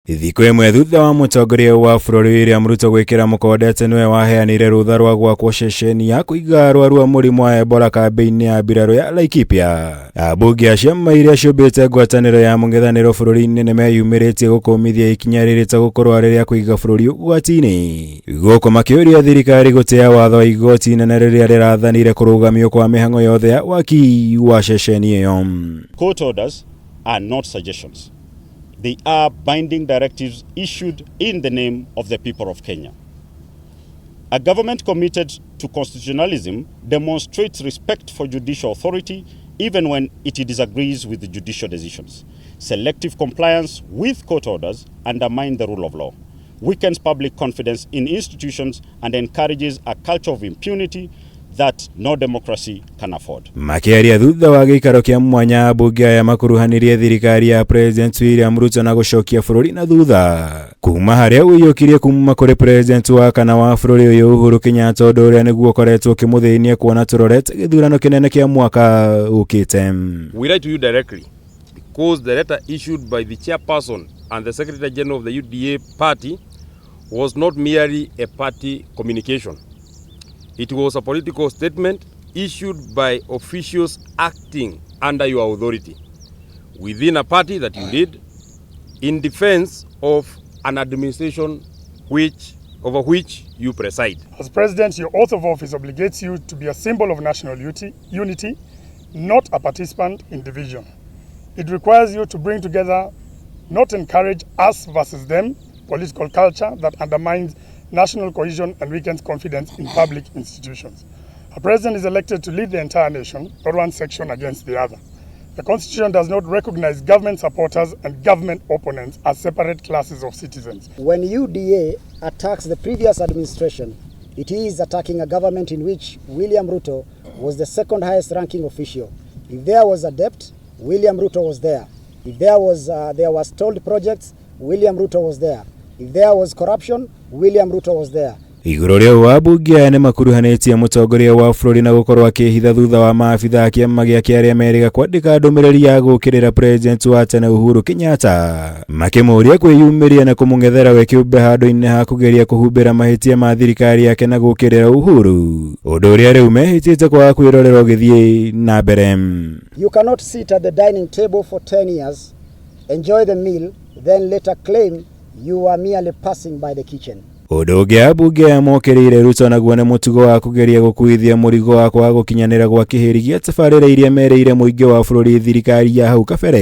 Thikũ ĩmwe thutha wa mũtongoria wa bũrũri William Ruto gwĩkĩra mũkonde atĩ nĩwe waheanire rũtha rwa gwakwo ceceni ya kũiga arwaru a mũrimũ wa Ebola kambĩ-inĩ ya mbirarũ ya Laikipia. Ambunge a ciama iria ciũmbĩte ngwatanĩro ya Mung'ethaniro bũrũri-inĩ nĩmeyumĩrĩtie gũkũmithia ikinya rĩrĩ ta gũkorwo rĩrĩa kũiga bũrũri ũgwati-inĩ. Gũkũ makĩũria thirikari gũtĩa watho wa igoti inene rĩrĩa rĩrathanire kũrũgamio kwa mĩhang'o yothe ya waki wa ceceni ĩyo. Court orders are not suggestions. They are binding directives issued in the name of the people of Kenya. A government committed to constitutionalism demonstrates respect for judicial authority even when it disagrees with the judicial decisions. Selective compliance with court orders undermines the rule of law, weakens public confidence in institutions, and encourages a culture of impunity that no democracy can afford. Makĩaria thutha wa gĩikaro kĩa mwanya ambunge aya makuruhanirie thirikari ya President William Ruto na gũcokia bũrũri na thutha. Kuma harĩa ũiyũkirie kuma kũrĩ President wa kana wa bũrũri ũyũ Uhuru Kenyatta ũndũ ũrĩa nĩguo ũkoretwo ũkĩmũthĩnia kuona tũrorete gĩthurano kĩnene kĩa mwaka ũkĩte. We write to you directly because the letter issued by the chairperson and the Secretary General of the UDA party was not merely a party communication. It was a political statement issued by officials acting under your authority within a party that you lead in defense of an administration over which you preside. As President, your oath of office obligates you to be a symbol of national unity, not a participant in division. It requires you to bring together, not encourage us versus them, political culture that undermines national cohesion and weakens confidence in public institutions. A president is elected to lead the entire nation, not one section against the other. The Constitution does not recognize government supporters and government opponents as separate classes of citizens. When UDA attacks the previous administration, it is attacking a government in which William Ruto was the second highest ranking official. If there was a debt, William Ruto was there. If there was stalled projects, William Ruto was there. If there was corruption, William Ruto was there. Igũrũ rĩu ambunge aya nĩmakuruhanĩtie mũtongoria wa bũrũri na gũkorwo akĩhitha thutha wa maabitha a kĩama gĩake arĩa merĩga kwandĩka ndũmĩrĩri ya gũkĩrĩra President wa tene Uhuru Kenyatta, makĩmũria kwĩyumĩria na kũmũng'ethera we kĩũmbe handũ-inĩ ha kũgeria kũhumbĩra mahĩtia ma thirikari yake na gũkĩrĩra Uhuru, ũndũ ũrĩa rĩu mehĩtĩte kwaga kwĩrorera ũgĩthiĩ na mbere. You cannot sit at the dining table for 10 years, enjoy the meal, then later claim you are merely passing by the kitchen. Ũndũ ũngĩ ambunge aya mokĩrĩire Ruto naguo nĩ mũtugo wa kũgeria gũkuithia mũrigo wa kwaga gũkinyanĩra gwa kĩhĩri gĩa tabarĩra iria mereire mũingĩ wa bũrũri thirikari ya hau kabere,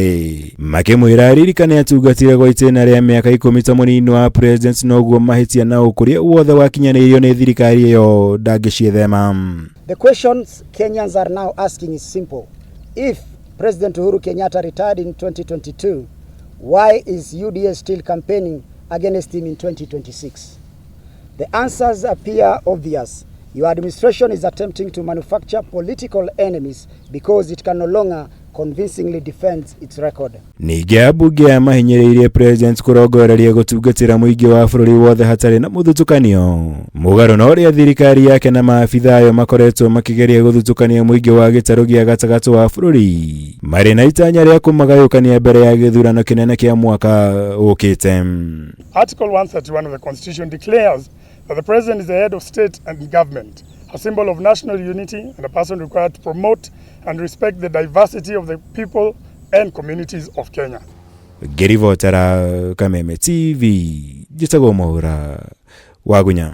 makĩmwĩra aririkane atungatire gwa itĩna rĩa mĩaka 10 ta mũnini wa President noguo mahĩtia na ũkũria wothe wakinyanĩirio nĩ thirikari ĩyo ndangĩciethema. The questions Kenyans are now asking is simple. If President Uhuru Kenyatta retired in 2022, why is UDA still campaigning against him in 2026? The answers appear obvious. Your administration is attempting to manufacture political enemies because it can no longer convincingly defend its record. Ningĩ ambunge aya mahinyĩrĩirie President kũrongoreria gũtungatĩra mũingĩ wa bũrũri wothe hatarĩ na mũthutũkanio, mũgarũ na ũrĩa thirikari yake na maabitha ayo makoretwo makĩgeria gũthutũkania mũingĩ wa gĩtarũ gĩa gatagatĩ wa bũrũri marĩ na itanya rĩa kũmagayũkania mbere ya gĩthurano kĩnene kĩa mwaka ũkĩte. Article 131 of the Constitution declares that the President is the head of state and government, a symbol of national unity and a person required to promote and respect the diversity of the people and communities of Kenya. Ngĩribotera Kameme TV, njĩtagwo Mwaura wa Gunya.